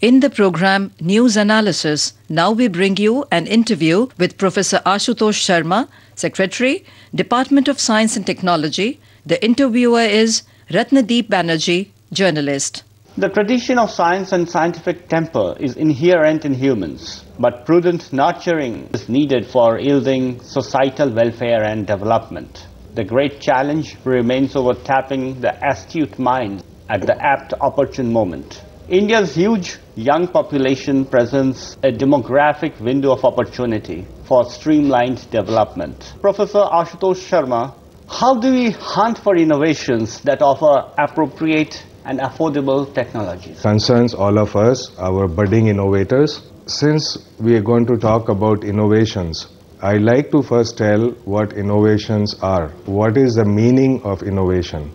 In the program News Analysis, now we bring you an interview with Professor Ashutosh Sharma, Secretary, Department of Science and Technology. The interviewer is Ratnadeep Banerjee, journalist. The tradition of science and scientific temper is inherent in humans, but prudent nurturing is needed for yielding societal welfare and development. The great challenge remains over tapping the astute mind at the apt opportune moment. India's huge young population presents a demographic window of opportunity for streamlined development. Professor Ashutosh Sharma, how do we hunt for innovations that offer appropriate and affordable technologies? Concerns all of us, our budding innovators. Since we are going to talk about innovations, I'd like to first tell what innovations are. What is the meaning of innovation?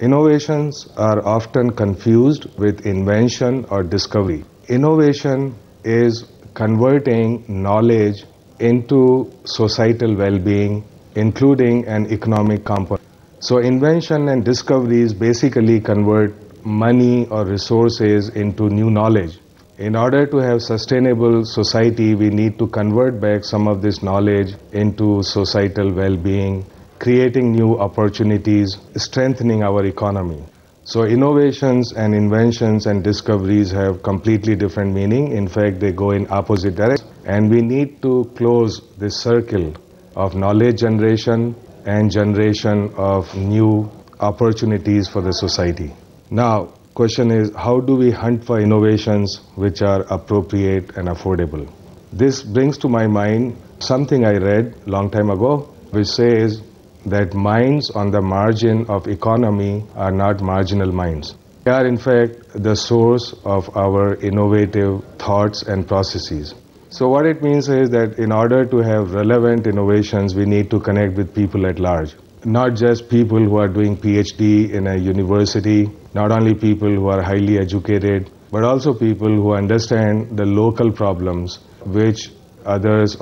Innovations are often confused with invention or discovery. Innovation is converting knowledge into societal well-being, including an economic component. So invention and discoveries basically convert money or resources into new knowledge. In order to have sustainable society, we need to convert back some of this knowledge into societal well-being, creating new opportunities, strengthening our economy. So innovations and inventions and discoveries have completely different meaning. In fact, they go in opposite directions. And we need to close this circle of knowledge generation and generation of new opportunities for the society. Now, question is, how do we hunt for innovations which are appropriate and affordable? This brings to my mind something I read a long time ago, which says that minds on the margin of economy are not marginal minds. They are in fact the source of our innovative thoughts and processes. So what it means is that in order to have relevant innovations, we need to connect with people at large. Not just people who are doing PhD in a university, not only people who are highly educated, but also people who understand the local problems which others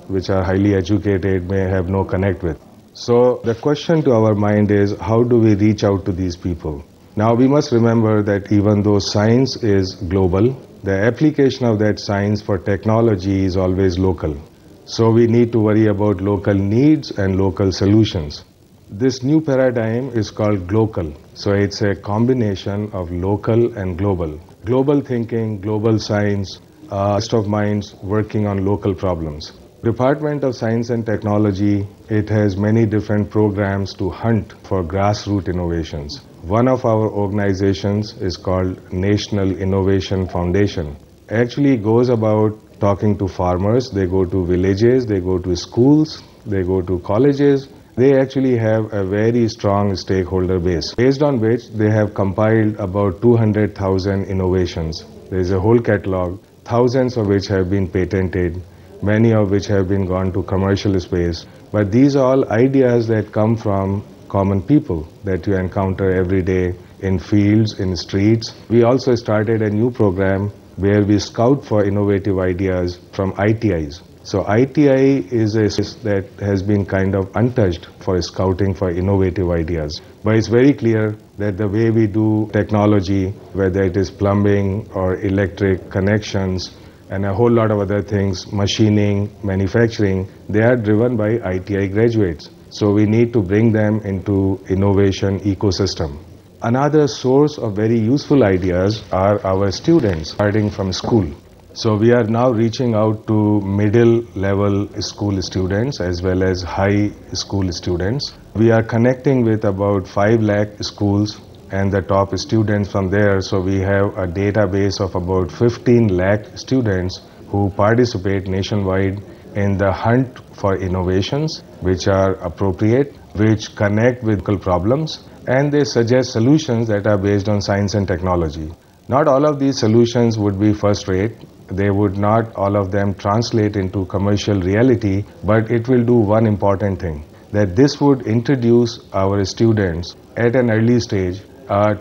which are highly educated may have no connect with. So the question to our mind is, how do we reach out to these people? Now we must remember that even though science is global, the application of that science for technology is always local. So we need to worry about local needs and local solutions. This new paradigm is called Glocal. So it's a combination of local and global. Global thinking, global science, list of minds working on local problems. Department of Science and Technology, it has many different programs to hunt for grassroots innovations. One of our organizations is called National Innovation Foundation. Actually goes about talking to farmers. They go to villages, they go to schools, they go to colleges. They actually have a very strong stakeholder base, based on which they have compiled about 200,000 innovations. There is a whole catalog, thousands of which have been patented, many of which have been gone to commercial space. But these are all ideas that come from common people that you encounter every day in fields, in streets. We also started a new program where we scout for innovative ideas from ITIs. So ITI is a system that has been kind of untouched for scouting for innovative ideas. But it's very clear that the way we do technology, whether it is plumbing or electric connections, and a whole lot of other things, machining, manufacturing, they are driven by ITI graduates. So we need to bring them into innovation ecosystem. Another source of very useful ideas are our students starting from school. So we are now reaching out to middle level school students as well as high school students. We are connecting with about 5 lakh schools and the top students from there. So we have a database of about 15 lakh students who participate nationwide in the hunt for innovations which are appropriate, which connect with local problems, and they suggest solutions that are based on science and technology. Not all of these solutions would be first rate. They would not all of them translate into commercial reality, but it will do one important thing, that this would introduce our students at an early stage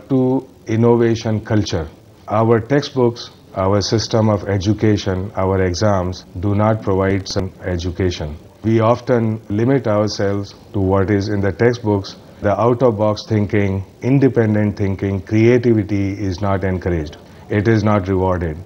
to innovation culture. Our textbooks, our system of education, our exams do not provide some education. We often limit ourselves to what is in the textbooks. The out-of-box thinking, independent thinking, creativity is not encouraged. It is not rewarded.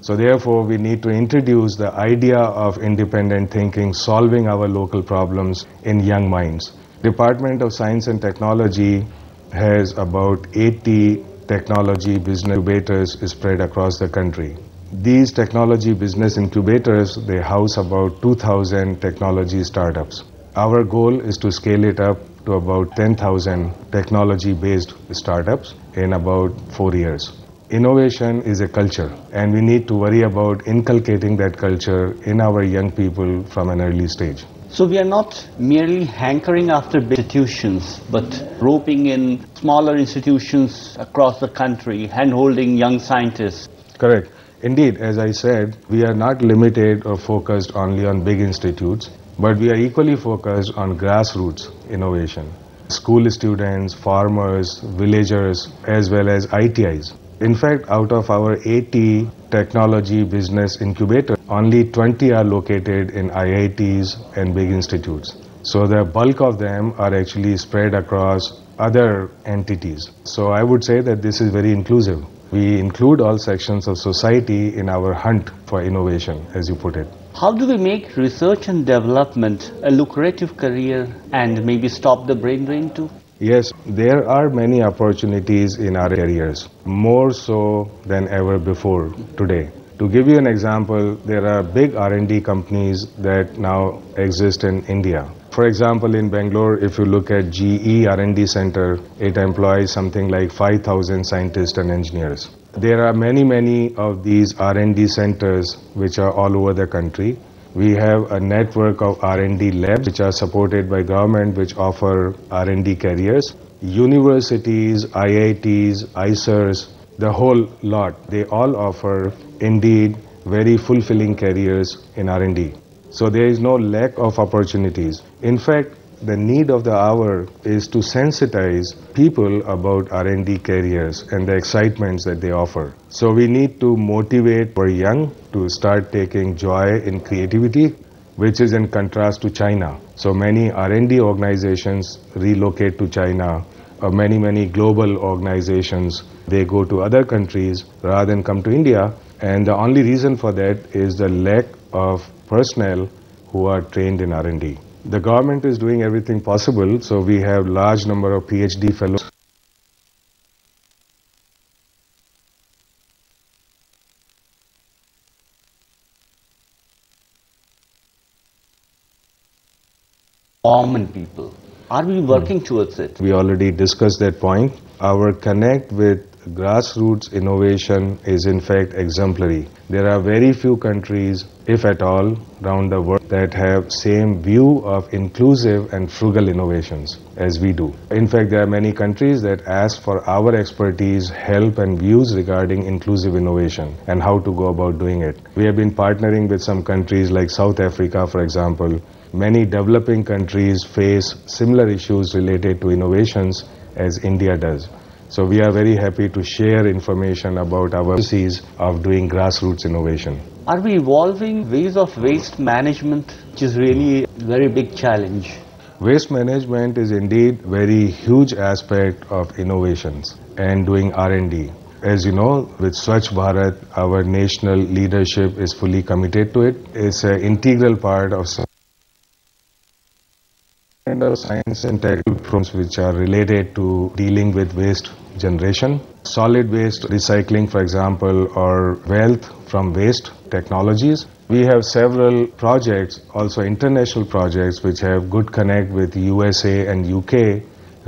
So therefore, we need to introduce the idea of independent thinking, solving our local problems in young minds. Department of Science and Technology has about 80 technology business incubators spread across the country. These technology business incubators, they house about 2,000 technology startups. Our goal is to scale it up to about 10,000 technology-based startups in about 4 years. Innovation is a culture, and we need to worry about inculcating that culture in our young people from an early stage. So we are not merely hankering after big institutions, but roping in smaller institutions across the country, hand-holding young scientists. Correct. Indeed, as I said, we are not limited or focused only on big institutes, but we are equally focused on grassroots innovation. School students, farmers, villagers, as well as ITIs. In fact, out of our 80 technology business incubators, only 20 are located in IITs and big institutes. So the bulk of them are actually spread across other entities. So I would say that this is very inclusive. We include all sections of society in our hunt for innovation, as you put it. How do we make research and development a lucrative career and maybe stop the brain drain too? Yes, there are many opportunities in our areas, more so than ever before today. To give you an example, there are big R&D companies that now exist in India. For example, in Bangalore, if you look at GE R&D Center, it employs something like 5,000 scientists and engineers. There are many of these R&D centers which are all over the country. We have a network of R&D labs which are supported by government, which offer R&D careers. Universities, IITs, ICERs, the whole lot, they all offer indeed very fulfilling careers in R&D. So there is no lack of opportunities. In fact, the need of the hour is to sensitize people about R&D careers and the excitements that they offer. So we need to motivate our young to start taking joy in creativity, which is in contrast to China. So many R&D organizations relocate to China, or many global organizations, they go to other countries rather than come to India. And the only reason for that is the lack of personnel who are trained in R&D. The government is doing everything possible, so we have large number of PhD fellows. Common people. Are we working towards it? We already discussed that point. Our connect with grassroots innovation is in fact exemplary. There are very few countries, if at all, around the world that have same view of inclusive and frugal innovations as we do. In fact, there are many countries that ask for our expertise, help and views regarding inclusive innovation and how to go about doing it. We have been partnering with some countries like South Africa, for example. Many developing countries face similar issues related to innovations as India does. So we are very happy to share information about our policies of doing grassroots innovation. Are we evolving ways of waste management, which is really a very big challenge? Waste management is indeed very huge aspect of innovations and doing R&D. As you know, with Swachh Bharat, our national leadership is fully committed to it. It's an integral part of science and technical programs which are related to dealing with waste generation, solid waste recycling, for example, or wealth from waste technologies. We have several projects, also international projects, which have good connect with USA and UK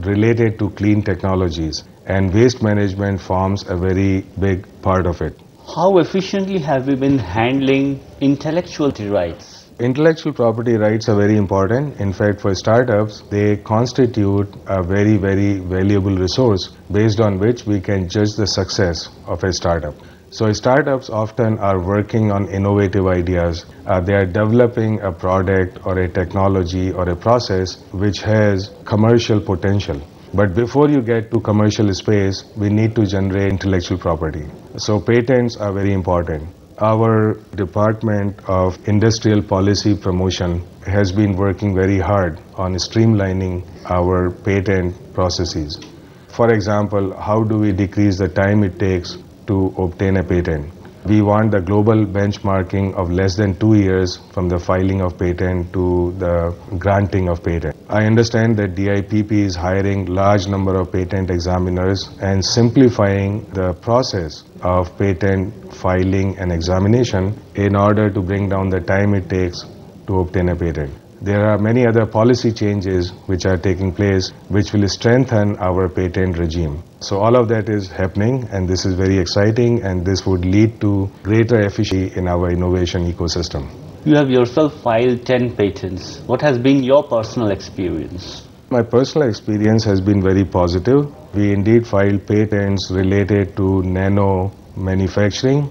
related to clean technologies, and waste management forms a very big part of it. How efficiently have we been handling intellectual rights? Intellectual property rights are very important. In fact, for startups, they constitute a very valuable resource based on which we can judge the success of a startup. So startups often are working on innovative ideas. They are developing a product or a technology or a process which has commercial potential. But before you get to commercial space, we need to generate intellectual property. So patents are very important. Our Department of Industrial Policy Promotion has been working very hard on streamlining our patent processes. For example, how do we decrease the time it takes to obtain a patent? We want the global benchmarking of less than 2 years from the filing of patent to the granting of patent. I understand that DIPP is hiring large number of patent examiners and simplifying the process of patent filing and examination in order to bring down the time it takes to obtain a patent. There are many other policy changes which are taking place which will strengthen our patent regime. So all of that is happening, and this is very exciting, and this would lead to greater efficiency in our innovation ecosystem. You have yourself filed 10 patents. What has been your personal experience? My personal experience has been very positive. We indeed filed patents related to nano manufacturing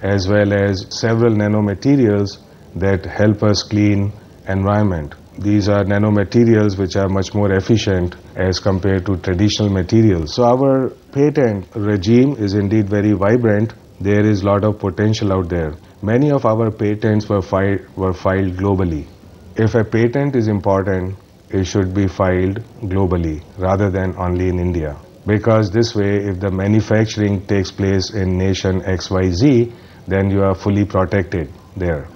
as well as several nanomaterials that help us clean environment. These are nanomaterials which are much more efficient as compared to traditional materials. So our patent regime is indeed very vibrant. There is a lot of potential out there. Many of our patents were filed globally. If a patent is important, it should be filed globally rather than only in India. Because this way, if the manufacturing takes place in nation XYZ, then you are fully protected there.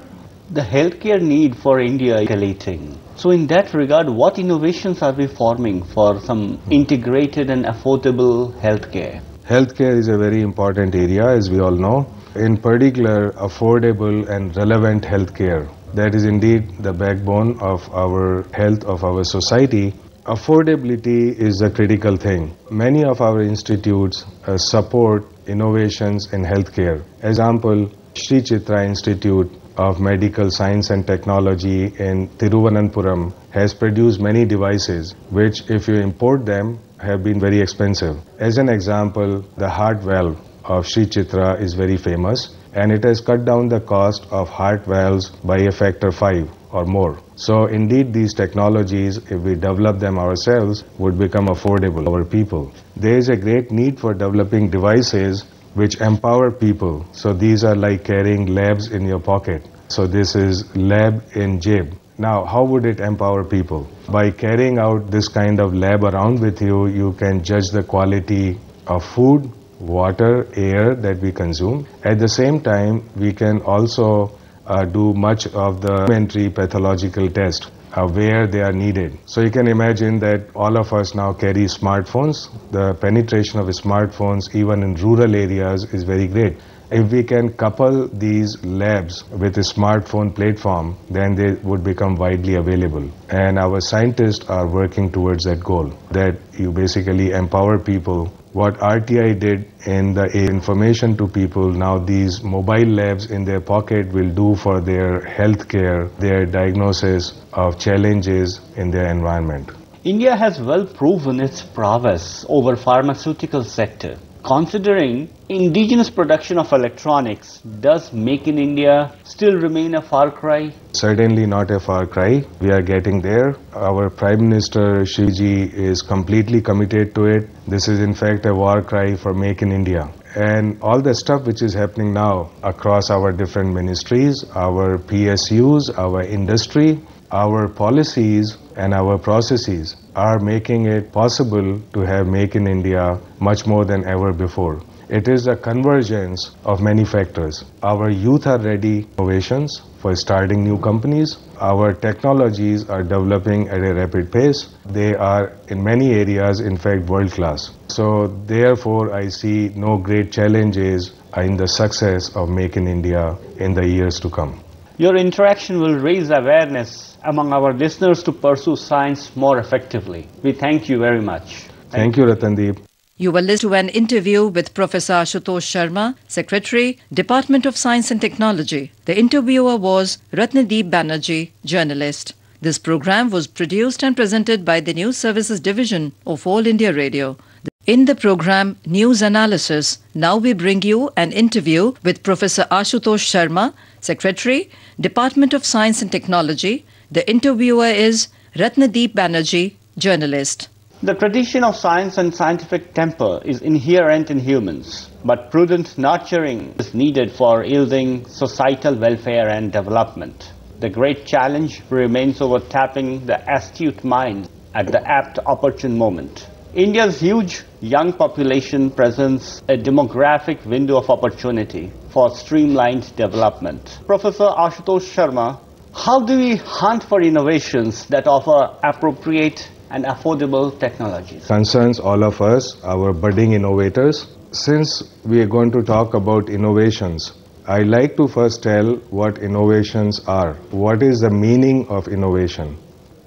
The healthcare need for India is escalating. So in that regard, what innovations are we forming for some integrated and affordable healthcare? Healthcare is a very important area, as we all know. In particular, affordable and relevant healthcare. That is indeed the backbone of our health, of our society. Affordability is a critical thing. Many of our institutes support innovations in healthcare. Example, Sri Chitra Institute of Medical Science and Technology in Thiruvananthapuram has produced many devices which, if you import them, have been very expensive. As an example, the heart valve of Sri Chitra is very famous, and it has cut down the cost of heart valves by a factor 5 or more. So indeed these technologies, if we develop them ourselves, would become affordable for our people. There is a great need for developing devices which empower people. So these are like carrying labs in your pocket. So this is lab in jib. Now, how would it empower people? By carrying out this kind of lab around with you, you can judge the quality of food, water, air that we consume. At the same time, we can also do much of the elementary pathological test where they are needed. So you can imagine that all of us now carry smartphones. The penetration of smartphones even in rural areas is very great. If we can couple these labs with a smartphone platform, then they would become widely available. And our scientists are working towards that goal, that you basically empower people. What RTI did in the information to people, now these mobile labs in their pocket will do for their health care, their diagnosis of challenges in their environment. India has well proven its prowess over pharmaceutical sector. Considering indigenous production of electronics, does Make in India still remain a far cry? Certainly not a far cry. We are getting there. Our Prime Minister Shiji is completely committed to it. This is in fact a war cry for Make in India. And all the stuff which is happening now across our different ministries, our PSUs, our industry, our policies and our processes are making it possible to have Make in India much more than ever before. It is a convergence of many factors. Our youth are ready for innovations for starting new companies. Our technologies are developing at a rapid pace. They are in many areas, in fact, world class. So therefore, I see no great challenges in the success of Make in India in the years to come. Your interaction will raise awareness among our listeners to pursue science more effectively. We thank you very much. Thank you, Ratandeep. You were listening to an interview with Professor Ashutosh Sharma, Secretary, Department of Science and Technology. The interviewer was Ratnadeep Banerjee, journalist. This program was produced and presented by the News Services Division of All India Radio. In the program News Analysis, now we bring you an interview with Professor Ashutosh Sharma, Secretary, Department of Science and Technology. The interviewer is Ratnadeep Banerjee, journalist. The tradition of science and scientific temper is inherent in humans, but prudent nurturing is needed for yielding societal welfare and development. The great challenge remains over tapping the astute mind at the apt opportune moment. India's huge young population presents a demographic window of opportunity for streamlined development. Professor Ashutosh Sharma, how do we hunt for innovations that offer appropriate and affordable technologies? Concerns all of us, our budding innovators. Since we are going to talk about innovations, I like to first tell what innovations are. What is the meaning of innovation?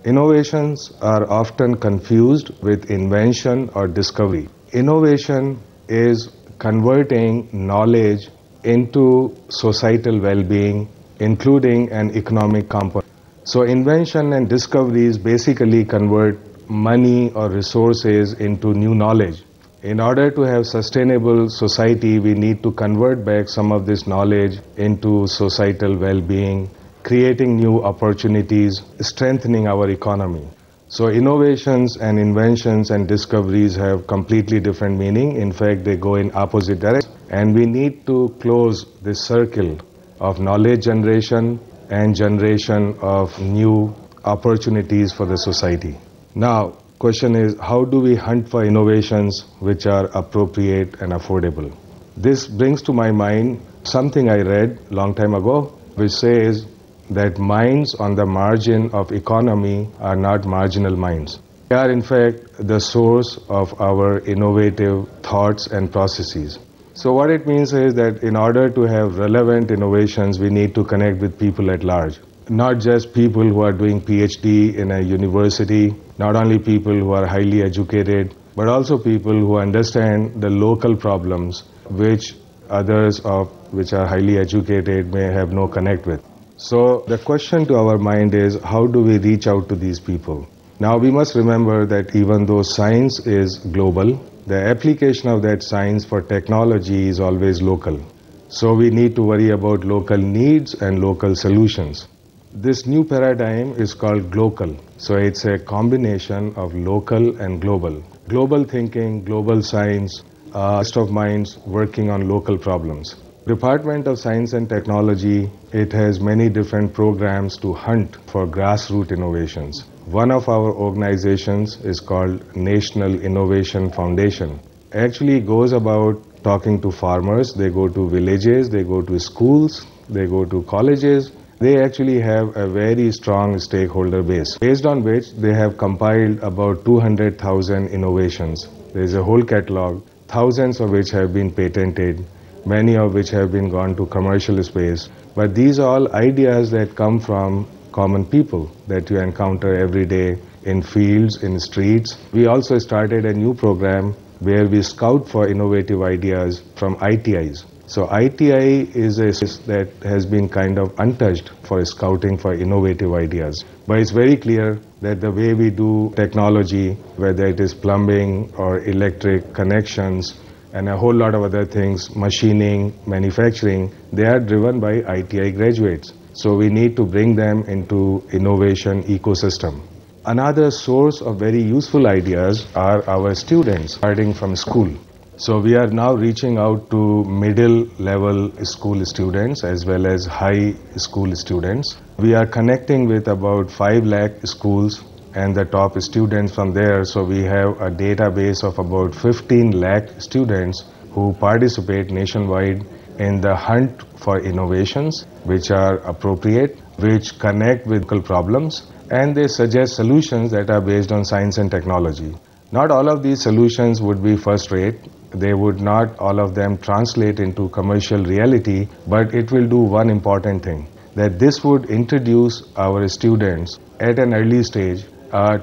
Innovations are often confused with invention or discovery. Innovation is converting knowledge into societal well-being, including an economic component. So invention and discoveries basically convert money or resources into new knowledge. In order to have sustainable society, we need to convert back some of this knowledge into societal well-being, creating new opportunities, strengthening our economy. So innovations and inventions and discoveries have completely different meaning. In fact, they go in opposite directions. And we need to close this circle of knowledge generation and generation of new opportunities for the society. Now, question is, how do we hunt for innovations which are appropriate and affordable? This brings to my mind something I read long time ago, which says that minds on the margin of economy are not marginal minds. They are in fact the source of our innovative thoughts and processes. So what it means is that in order to have relevant innovations, we need to connect with people at large. Not just people who are doing PhD in a university, not only people who are highly educated, but also people who understand the local problems which others which are highly educated may have no connect with. So the question to our mind is, how do we reach out to these people? Now we must remember that even though science is global, the application of that science for technology is always local. So we need to worry about local needs and local solutions. This new paradigm is called Glocal. So it's a combination of local and global. Global thinking, global science, list of minds working on local problems. Department of Science and Technology, it has many different programs to hunt for grassroots innovations. One of our organizations is called National Innovation Foundation. Actually goes about talking to farmers. They go to villages, they go to schools, they go to colleges. They actually have a very strong stakeholder base, based on which they have compiled about 200,000 innovations. There is a whole catalog, thousands of which have been patented, many of which have been gone to commercial space. But these are all ideas that come from common people that you encounter every day in fields, in streets. We also started a new program where we scout for innovative ideas from ITIs. So ITI is a system that has been kind of untouched for scouting for innovative ideas. But it's very clear that the way we do technology, whether it is plumbing or electric connections, and a whole lot of other things, machining, manufacturing, they are driven by ITI graduates. So we need to bring them into innovation ecosystem. Another source of very useful ideas are our students starting from school. So we are now reaching out to middle level school students as well as high school students. We are connecting with about 5 lakh schools and the top students from there. So we have a database of about 15 lakh students who participate nationwide in the hunt for innovations which are appropriate, which connect with local problems, and they suggest solutions that are based on science and technology. Not all of these solutions would be first rate. They would not all of them translate into commercial reality, but it will do one important thing, that this would introduce our students at an early stage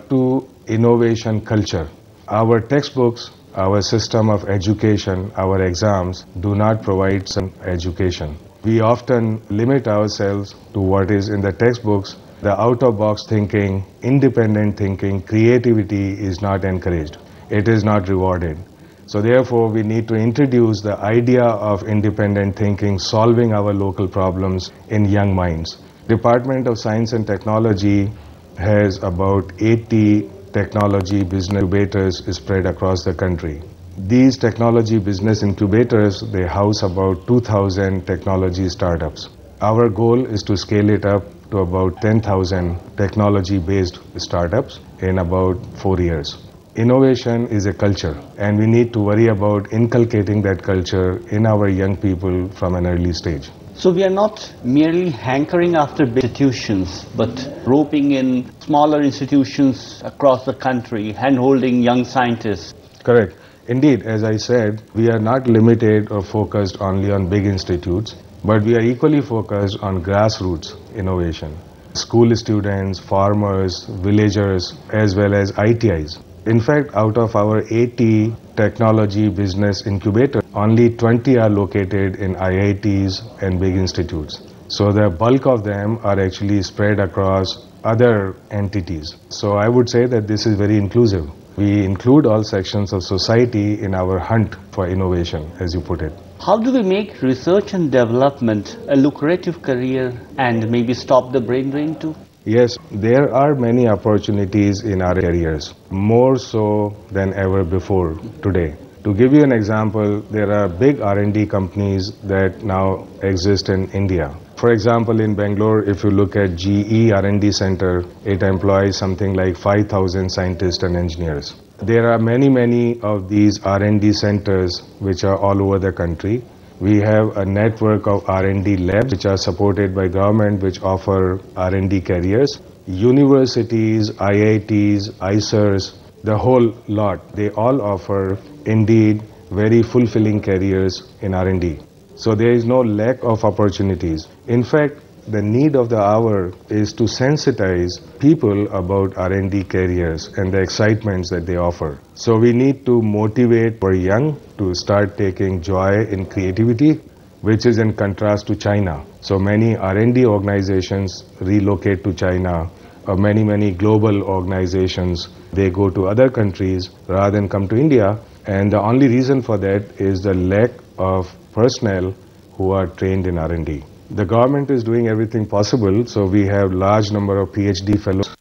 to innovation culture. Our textbooks, our system of education, our exams do not provide some education. We often limit ourselves to what is in the textbooks. The out-of-box thinking, independent thinking, creativity is not encouraged. It is not rewarded. So therefore, we need to introduce the idea of independent thinking, solving our local problems in young minds. Department of Science and Technology has about 80 technology business incubators spread across the country. These technology business incubators, they house about 2,000 technology startups. Our goal is to scale it up to about 10,000 technology-based startups in about 4 years. Innovation is a culture, and we need to worry about inculcating that culture in our young people from an early stage. So we are not merely hankering after big institutions, but roping in smaller institutions across the country, hand-holding young scientists. Correct. Indeed, as I said, we are not limited or focused only on big institutes, but we are equally focused on grassroots innovation. School students, farmers, villagers, as well as ITIs. In fact, out of our 80 technology business incubators, only 20 are located in IITs and big institutes. So the bulk of them are actually spread across other entities. So I would say that this is very inclusive. We include all sections of society in our hunt for innovation, as you put it. How do we make research and development a lucrative career and maybe stop the brain drain too? Yes, there are many opportunities in our areas, more so than ever before today. To give you an example, there are big R&D companies that now exist in India. For example, in Bangalore, if you look at GE R&D Center, it employs something like 5,000 scientists and engineers. There are many of these R&D centers which are all over the country. We have a network of R&D labs which are supported by government, which offer R&D careers. Universities, IITs, ICERs, the whole lot, they all offer indeed very fulfilling careers in R&D. So there is no lack of opportunities. In fact, the need of the hour is to sensitize people about R&D careers and the excitements that they offer. So we need to motivate our young to start taking joy in creativity, which is in contrast to China. So many R&D organizations relocate to China, or many global organizations, they go to other countries rather than come to India. And the only reason for that is the lack of personnel who are trained in R&D. The government is doing everything possible, so we have large number of PhD fellows.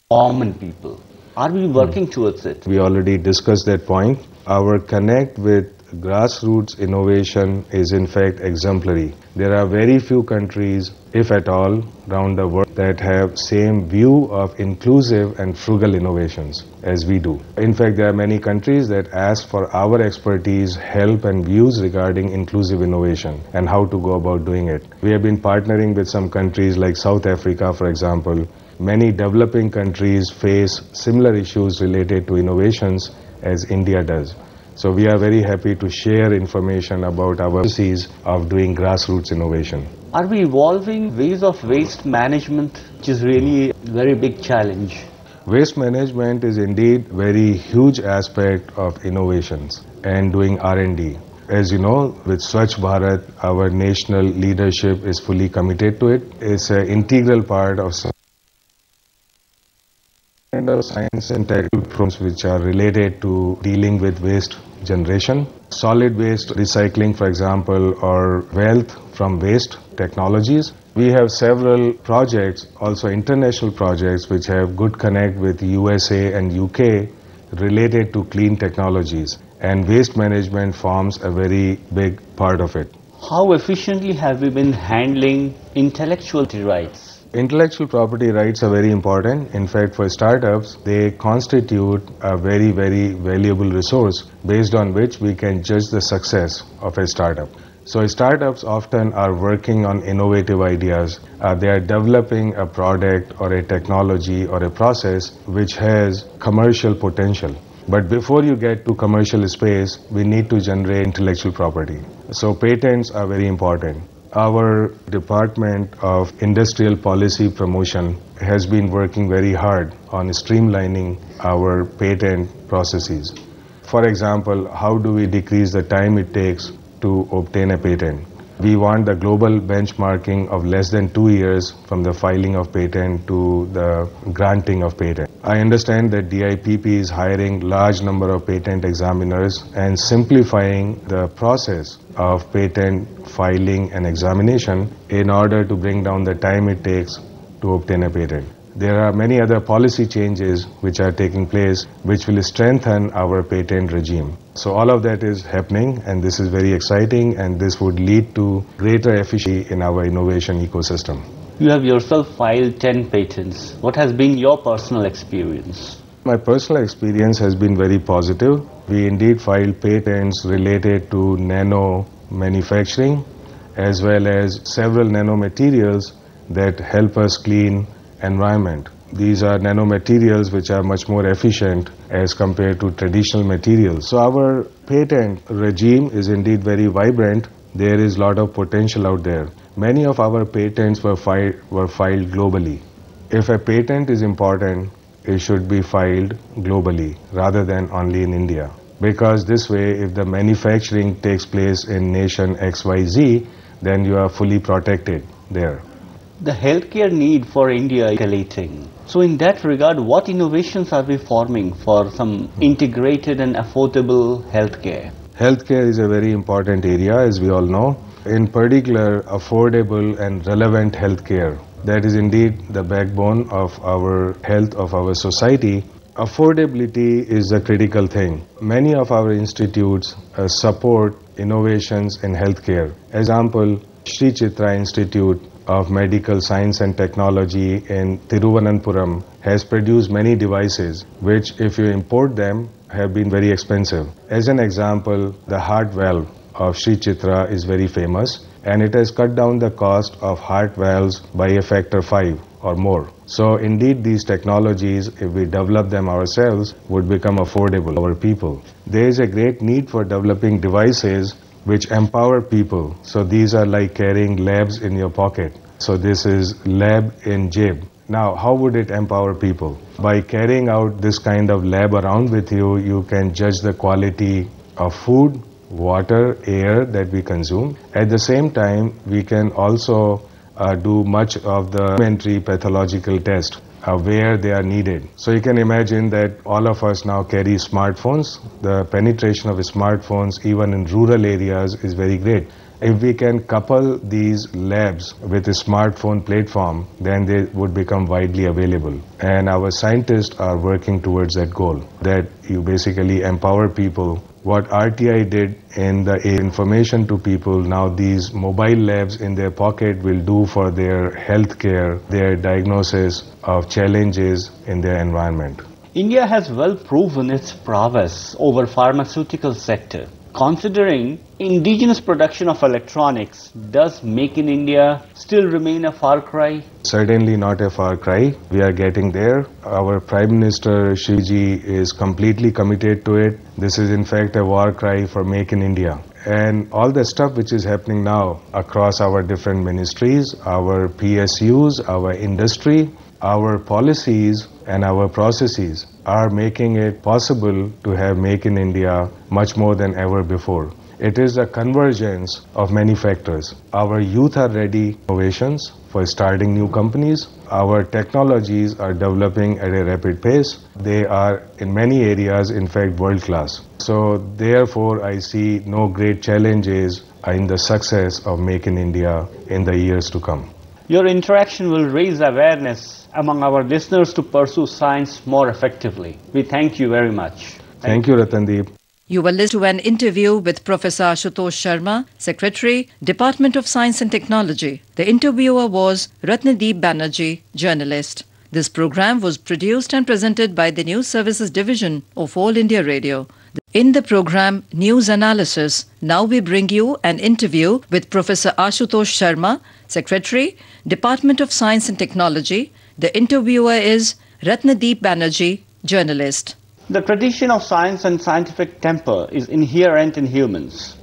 Common people. Are we working towards it? We already discussed that point. Our connect with grassroots innovation is in fact exemplary. There are very few countries, if at all, around the world that have same view of inclusive and frugal innovations as we do. In fact, there are many countries that ask for our expertise, help and views regarding inclusive innovation and how to go about doing it. We have been partnering with some countries like South Africa, for example. Many developing countries face similar issues related to innovations as India does. So we are very happy to share information about our policies of doing grassroots innovation. Are we evolving ways of waste management, which is really a very big challenge? Waste management is indeed very huge aspect of innovations and doing R&D. As you know, with Swachh Bharat, our national leadership is fully committed to it. It's an integral part of science and technical programs which are related to dealing with waste generation, solid waste recycling, for example, or wealth from waste technologies. We have several projects, also international projects, which have good connect with USA and UK related to clean technologies, and waste management forms a very big part of it. How efficiently have we been handling intellectual rights? Intellectual property rights are very important. In fact, for startups, they constitute a very valuable resource based on which we can judge the success of a startup. So startups often are working on innovative ideas. They are developing a product or a technology or a process which has commercial potential. But before you get to commercial space, we need to generate intellectual property. So patents are very important. Our Department of Industrial Policy Promotion has been working very hard on streamlining our patent processes. For example, how do we decrease the time it takes to obtain a patent? We want the global benchmarking of less than 2 years from the filing of patent to the granting of patent. I understand that DIPP is hiring large number of patent examiners and simplifying the process of patent filing and examination in order to bring down the time it takes to obtain a patent. There are many other policy changes which are taking place which will strengthen our patent regime. So all of that is happening, and this is very exciting, and this would lead to greater efficiency in our innovation ecosystem. You have yourself filed 10 patents. What has been your personal experience? My personal experience has been very positive. We indeed filed patents related to nano manufacturing as well as several nanomaterials that help us clean environment. These are nanomaterials which are much more efficient as compared to traditional materials. So our patent regime is indeed very vibrant. There is a lot of potential out there. Many of our patents were filed globally. If a patent is important, it should be filed globally rather than only in India. Because this way, if the manufacturing takes place in nation XYZ, then you are fully protected there. The healthcare need for India is escalating. So in that regard, what innovations are we forming for some integrated and affordable healthcare? Healthcare is a very important area, as we all know. In particular, affordable and relevant healthcare. That is indeed the backbone of our health, of our society. Affordability is a critical thing. Many of our institutes support innovations in healthcare. Example, Sri Chitra Institute of Medical Science and Technology in Thiruvananthapuram has produced many devices which, if you import them, have been very expensive. As an example, the heart valve of Sri Chitra is very famous, and it has cut down the cost of heart valves by a factor 5 or more. So indeed these technologies, if we develop them ourselves, would become affordable for our people. There is a great need for developing devices which empower people. So these are like carrying labs in your pocket. So this is lab in jib. Now, how would it empower people? By carrying out this kind of lab around with you, you can judge the quality of food, water, air that we consume. At the same time, we can also do much of the elementary pathological tests where they are needed. So you can imagine that all of us now carry smartphones. The penetration of smartphones even in rural areas is very great. If we can couple these labs with a smartphone platform, then they would become widely available. And our scientists are working towards that goal, that you basically empower people. What RTI did in the information to people, now these mobile labs in their pocket will do for their health care, their diagnosis of challenges in their environment. India has well proven its prowess over pharmaceutical sector. Considering indigenous production of electronics, does Make in India still remain a far cry? Certainly not a far cry. We are getting there. Our Prime Minister Shiji is completely committed to it. This is in fact a war cry for Make in India. And all the stuff which is happening now across our different ministries, our PSUs, our industry, our policies and our processes are making it possible to have Make in India much more than ever before. It is a convergence of many factors. Our youth are ready for innovations, for starting new companies. Our technologies are developing at a rapid pace. They are in many areas, in fact, world class. So therefore, I see no great challenges in the success of Make in India in the years to come. Your interaction will raise awareness among our listeners to pursue science more effectively. We thank you very much. Thank you, Ratandeep. You were listening to an interview with Professor Ashutosh Sharma, Secretary, Department of Science and Technology. The interviewer was Ratnadeep Banerjee, journalist. This program was produced and presented by the News Services Division of All India Radio. In the program News Analysis, now we bring you an interview with Professor Ashutosh Sharma, Secretary, Department of Science and Technology. The interviewer is Ratnadeep Banerjee, journalist. The tradition of science and scientific temper is inherent in humans,